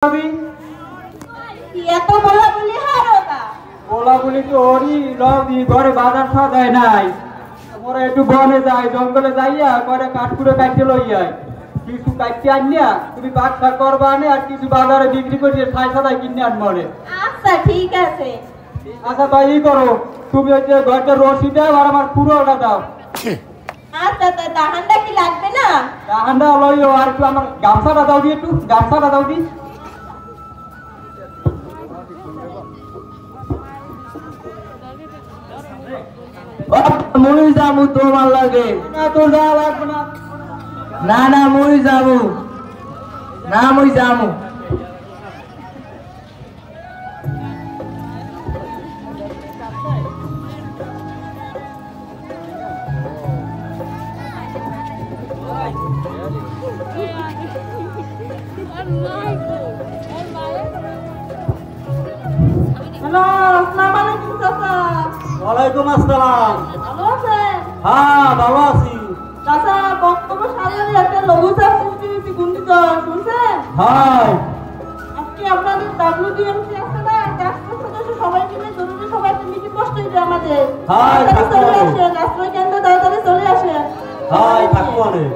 ঘরে বাজার খাওয়া যায় নাই, মোরা একটু বনে যাই, জঙ্গলে যাইয়া কয়টা কাঠকুড়ে কাটতে লইয়া কিছু কাটতে আনিয়া তুমি বাদ শাক করবা আনে আর কিছু বাজারে বিক্রি করিয়ে ছাই সাদাই কিনে আন মরে। আচ্ছা ঠিক আছে। আচ্ছা তাই ই করো, তুমি ওই যে ঘরটা রশি দাও আর আমার পুরোটা দাও। আচ্ছা দাহানটা কি লাগবে না? দাহানটা লইও আর একটু আমার গামছাটা দাও দি, একটু গামছাটা দাও দি। মুই যাবো তোমার লাগে। না তোর যাওয়া লাগবে না। না না মুই যাবো, না মুই যাবো। হ্যালো, আসসালামু আলাইকুম চাচা। ওয়ালাইকুম আসসালাম। ভালো আছেন? হ্যাঁ ভালো আছি। চাচা বক্তব্য সামনে একটা লঘুচাপ সৃষ্টি হয়েছে ঘূর্ণিঝড়, শুনছেন? হ্যাঁ আজকে আপনাদের WDMC আছে না, রাষ্ট্র সদস্য সবাই মিলে জরুরি সবাই মিটিং বসতে আমাদের। হ্যাঁ চলে আসেন, আশ্রয় কেন্দ্র তাড়াতাড়ি চলে আসেন। হ্যাঁ থাকবো অনেক।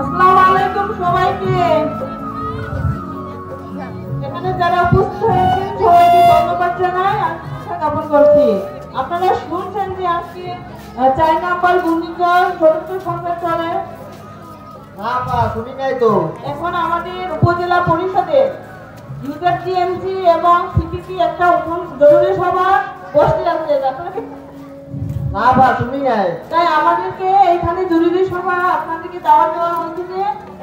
আসসালামু আলাইকুম সবাইকে। এখানে যারা উপস্থিত হয়েছেন সবাইকে ধন্যবাদ জানাই, আশা জ্ঞাপন করছি। আপনারা শুনছেন যে আজকে 4 নম্বর ঘূর্ণিঝড় সমুদ্র সংবাদ চলে। না পা শুনি নাই তো। এখন আমাদের উপজেলা পরিষদে UZTMC এবং সিপিপি একটা জরুরি সভা বসতে আছে। না পা শুনি নাই। তাই আমাদেরকে এখানে জরুরি সভা আপনাদেরকে দাওয়াত দেওয়া হয়েছে যে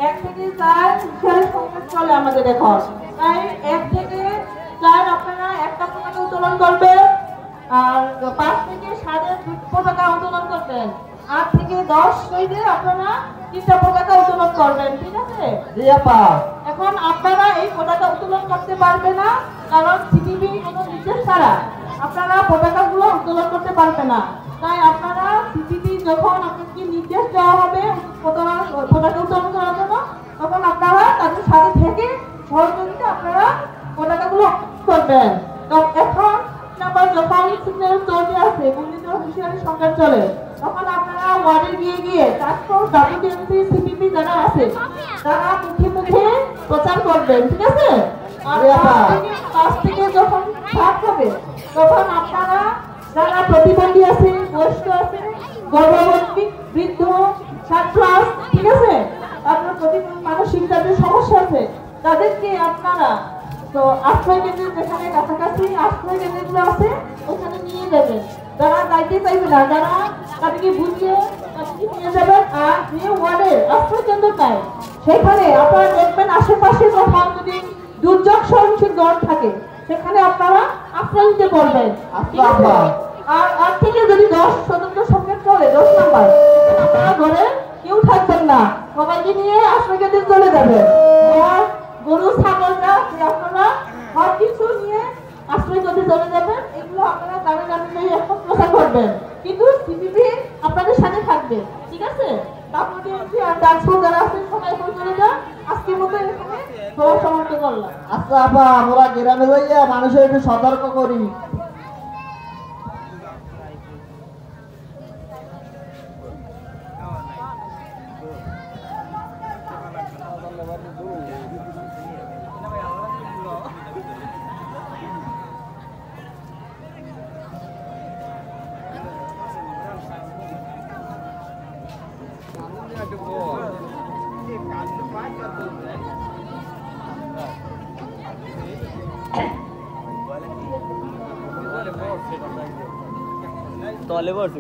1 থেকে 4 বিশাল সংখ্যা চলে আমাদের এখন। তাই 1 থেকে 4 আপনারা একটা পতাকা উত্তোলন করবেন, আর 5 থেকে 7 পতাকা উত্তোলন করবেন, 8 থেকে 10 শহীদে আপনারা 3টা পতাকা উত্তোলন করবেন, ঠিক আছে? জি আপা। এখন আপনারা এই পতাকা উত্তোলন করতে পারবে না, কারণ সিটিভি কোনো নির্দেশ ছাড়া আপনারা পতাকাগুলো উত্তোলন করতে পারবে না। তাই আপনারা সিটিভি যখন আপনাকে নির্দেশ দেওয়া হবে পতাকা উত্তোলন করার জন্য, তখন আপনারা তাদের সাথে থেকে সহযোগিতা আপনারা পতাকাগুলো করবেন। তো এখন আবার যখন সিগন্যাল চলতে আছে, ঘূর্ণিঝড় হুঁশিয়ারি সংকেত চলে, তখন আপনারা ওয়ার্ডে গিয়ে WDMC সিপিপি যারা আছে তারা মুখে মুখে প্রচার করবেন, ঠিক আছে? আর 5 থেকে যখন 7 হবে তখন আপনারা যারা প্রতিবন্ধী আছে, বয়স্ক আছে, গর্ভবতী, বৃদ্ধ, ছাত্র, ঠিক আছে, তারপর মানসিক যাদের সমস্যা আছে তাদেরকে আপনারা তো আশ্রয় কেন্দ্রের যেখানে কাছাকাছি আশ্রয় কেন্দ্রগুলো আছে ওখানে নিয়ে যাবেন। যারা যাইতে চাইবে না, যারা তাদেরকে বুঝিয়ে তাদেরকে নিয়ে যাবেন। আর যে ওয়ার্ডের আশ্রয় কেন্দ্র পায় সেখানে আপনারা দেখবেন আশেপাশে যখন যদি দুর্যোগ সহনশীল দল থাকে সেখানে আপনারা আশ্রয় নিতে বলবেন। আর 8 থেকে যদি 10 স্বতন্ত্র সংকেত চলে 10 নাম্বার, আপনারা ঘরে কেউ থাকবেন না, সবাইকে নিয়ে আশ্রয় কেন্দ্রে চলে যাবেন। গরু ছাগলরা আপনারা সব কিছু নিয়ে আশ্রয় কেন্দ্রে চলে যাবেন। এগুলো আপনারা গ্রামে গ্রামে এখন প্রচার করবেন, কিন্তু সিপিপি আপনাদের সাথে থাকবে, ঠিক আছে? WDMC আর ট্রান্সপোর্ট যারা আছেন সবাই এখন চলে যান। আজকের মতো এখানে সভা সমাপ্ত করলাম। আচ্ছা আপা, আমরা গ্রামে যাইয়া মানুষের একটু সতর্ক করি। तले पर्छ